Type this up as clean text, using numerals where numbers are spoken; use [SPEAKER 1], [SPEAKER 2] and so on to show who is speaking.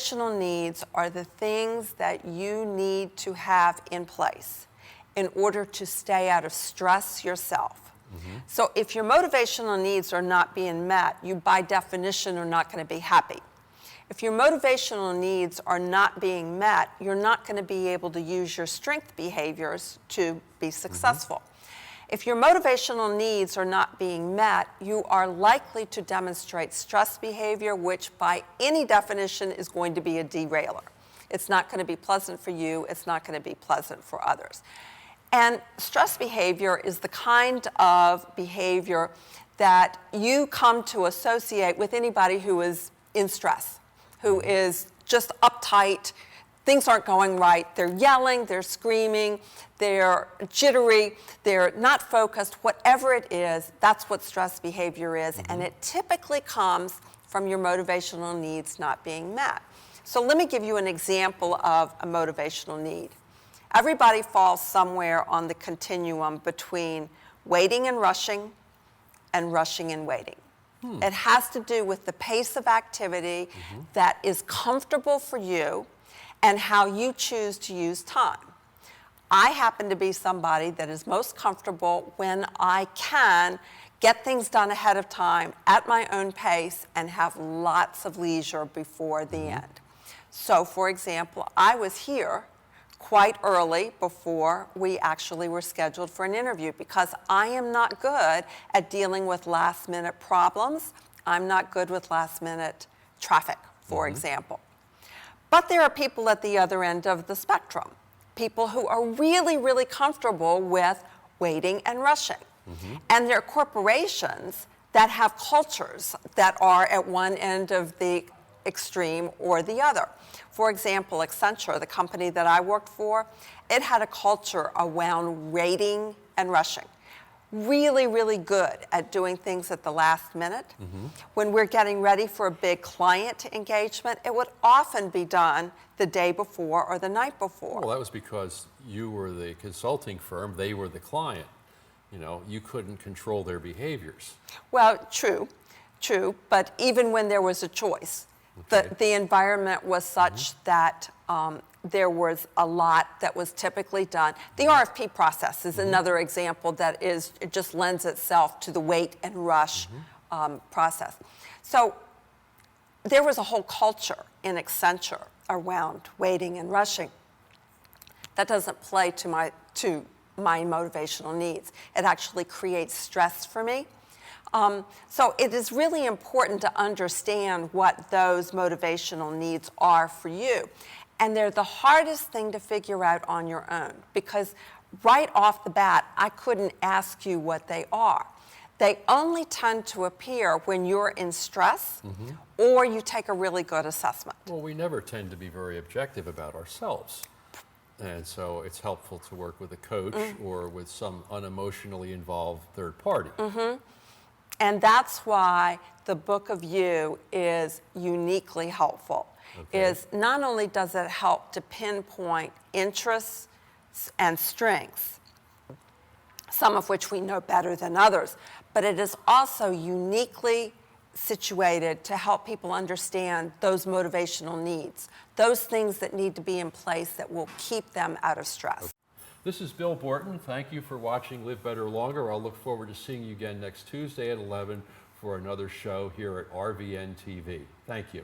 [SPEAKER 1] motivational needs are the things that you need to have in place in order to stay out of stress yourself. So if your motivational needs are not being met, you by definition are not going to be happy. If your motivational needs are not being met, you're not going to be able to use your strength behaviors to be successful. If your motivational needs are not being met, you are likely to demonstrate stress behavior, which by any definition is going to be a derailer. It's not going to be pleasant for you. It's not going to be pleasant for others. And stress behavior is the kind of behavior that you come to associate with anybody who is in stress, who is just uptight, things aren't going right, they're yelling, they're screaming, they're jittery, they're not focused, whatever it is, that's what stress behavior is, and it typically comes from your motivational needs not being met. So let me give you an example of a motivational need. Everybody falls somewhere on the continuum between waiting and rushing and waiting. It has to do with the pace of activity that is comfortable for you and how you choose to use time. I happen to be somebody that is most comfortable when I can get things done ahead of time at my own pace and have lots of leisure before the end. So, for example, I was here quite early before we actually were scheduled for an interview because I am not good at dealing with last-minute problems. I'm not good with last-minute traffic, for example. But there are people at the other end of the spectrum, people who are really, really comfortable with waiting and rushing. And there are corporations that have cultures that are at one end of the extreme or the other. For example, Accenture, the company that I worked for, it had a culture around waiting and rushing. Really, really good at doing things at the last minute. When we're getting ready for a big client engagement, it would often be done the day before or the night before.
[SPEAKER 2] Well, that was because you were the consulting firm, they were the client. You know, you couldn't control their behaviors.
[SPEAKER 1] Well, true, but even when there was a choice, the environment was such that there was a lot that was typically done. The RFP process is another example that it just lends itself to the wait and rush process. So there was a whole culture in Accenture around waiting and rushing. That doesn't play to my motivational needs. It actually creates stress for me. So it is really important to understand what those motivational needs are for you. And they're the hardest thing to figure out on your own because right off the bat, I couldn't ask you what they are. They only tend to appear when you're in stress or you take a really good assessment.
[SPEAKER 2] Well, we never tend to be very objective about ourselves. And so it's helpful to work with a coach or with some unemotionally involved third party.
[SPEAKER 1] And that's why the book of you is uniquely helpful. Is not only does it help to pinpoint interests and strengths, some of which we know better than others, but it is also uniquely situated to help people understand those motivational needs, those things that need to be in place that will keep them out of stress.
[SPEAKER 2] This is Bill Borton. Thank you for watching Live Better Longer. I'll look forward to seeing you again next Tuesday at 11 for another show here at RVN TV. Thank you.